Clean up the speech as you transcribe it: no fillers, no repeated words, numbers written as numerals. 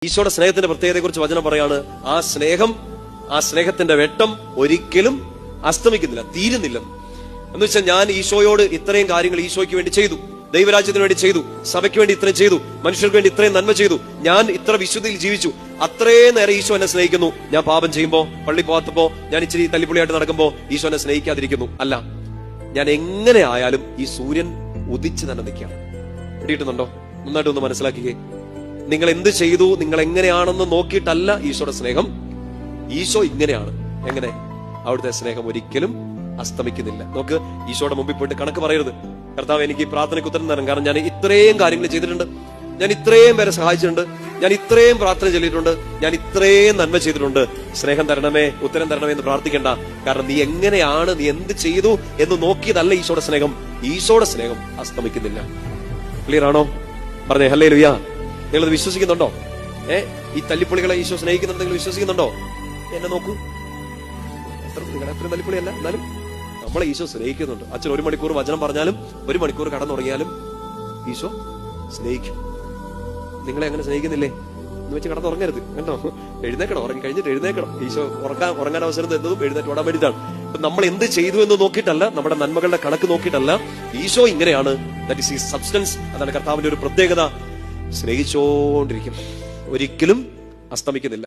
ഈശോയുടെ സ്നേഹത്തിന്റെ പ്രത്യേകതയെക്കുറിച്ച് വചനം പറയാണ്, ആ സ്നേഹത്തിന്റെ വെട്ടം ഒരിക്കലും അസ്തമിക്കുന്നില്ല, തീരുന്നില്ല. എന്ന് വെച്ചാൽ ഞാൻ ഈശോയോട് ഇത്രയും കാര്യങ്ങൾ ഈശോയ്ക്ക് വേണ്ടി ചെയ്തു, ദൈവരാജ്യത്തിന് വേണ്ടി ചെയ്തു, സഭയ്ക്ക് വേണ്ടി ഇത്രയും ചെയ്തു, മനുഷ്യർക്ക് വേണ്ടി ഇത്രയും നന്മ ചെയ്തു, ഞാൻ ഇത്ര വിശുദ്ധിയിൽ ജീവിച്ചു, അത്രയും നേരം ഈശോ എന്നെ സ്നേഹിക്കുന്നു. ഞാൻ പാപം ചെയ്യുമ്പോ, പള്ളി പോകാത്തപ്പോ, ഞാൻ ഇച്ചിരി തല്ലിപ്പൊളിയായിട്ട് നടക്കുമ്പോ ഈശോ എന്നെ സ്നേഹിക്കാതിരിക്കുന്നു. അല്ല, ഞാൻ എങ്ങനെ ആയാലും ഈ സൂര്യൻ ഉദിച്ച് തന്നെ നിൽക്കുകയാണ്. പിടിയിട്ടുന്നുണ്ടോ? നന്നായിട്ടൊന്ന് മനസ്സിലാക്കിക്കേ. നിങ്ങൾ എന്ത് ചെയ്തു, നിങ്ങൾ എങ്ങനെയാണെന്ന് നോക്കിയിട്ടല്ല ഈശോയുടെ സ്നേഹം. ഈശോ ഇങ്ങനെയാണ്. എങ്ങനെ? അവിടുത്തെ സ്നേഹം ഒരിക്കലും അസ്തമിക്കുന്നില്ല. നോക്ക്, ഈശോയുടെ മുമ്പിൽ പോയിട്ട് കണക്ക് പറയരുത്, കർത്താവ് എനിക്ക് പ്രാർത്ഥനയ്ക്ക് ഉത്തരം തരണം, കാരണം ഞാൻ ഇത്രയും കാര്യങ്ങൾ ചെയ്തിട്ടുണ്ട്, ഞാൻ ഇത്രയും പേരെ സഹായിച്ചിട്ടുണ്ട്, ഞാൻ ഇത്രയും പ്രാർത്ഥന ചൊല്ലിയിട്ടുണ്ട്, ഞാൻ ഇത്രയും നന്മ ചെയ്തിട്ടുണ്ട്, സ്നേഹം തരണമേ, ഉത്തരം തരണമേ എന്ന് പ്രാർത്ഥിക്കണ്ട. കാരണം നീ എങ്ങനെയാണ്, നീ എന്ത് ചെയ്തു എന്ന് നോക്കിയതല്ല ഈശോയുടെ സ്നേഹം. ഈശോയുടെ സ്നേഹം അസ്തമിക്കുന്നില്ല. ക്ലിയർ ആണോ? പറഞ്ഞേ ഹല്ലേലൂയ. നിങ്ങളത് വിശ്വസിക്കുന്നുണ്ടോ? ഈ തല്ലിപ്പൊളികളെ ഈശോ സ്നേഹിക്കുന്നുണ്ട്, നിങ്ങൾ വിശ്വസിക്കുന്നുണ്ടോ? എന്നെ നോക്കൂ, നിങ്ങളുടെ അത്രയും തല്ലിപ്പൊളിയല്ല, എന്നാലും നമ്മളെ ഈശോ സ്നേഹിക്കുന്നുണ്ട്. അച്ഛൻ 1 മണിക്കൂർ വചനം പറഞ്ഞാലും 1 മണിക്കൂർ കടന്നുറങ്ങിയാലും ഈശോ സ്നേഹിക്കും. നിങ്ങളെ അങ്ങനെ സ്നേഹിക്കുന്നില്ലേ എന്ന് വെച്ച് കടന്നുറങ്ങരുത് കേട്ടോ. എഴുന്നേക്കണം, ഉറങ്ങി കഴിഞ്ഞിട്ട് എഴുന്നേക്കണം. ഈശോ ഉറങ്ങാൻ അവസരം തന്നതും എഴുന്നേറ്റ് ഓടാൻ വേണ്ടിയിട്ടാണ്. അപ്പൊ നമ്മൾ എന്ത് ചെയ്തു എന്ന് നോക്കിയിട്ടല്ല, നമ്മുടെ നന്മകളുടെ കണക്ക് നോക്കിയിട്ടല്ല, ഈശോ ഇങ്ങനെയാണ്. That is his substance. അതാണ് കർത്താവിന്റെ ഒരു പ്രത്യേകത. സ്നേഹിച്ചോണ്ടിരിക്കും, ഒരിക്കലും അസ്തമിക്കുന്നില്ല.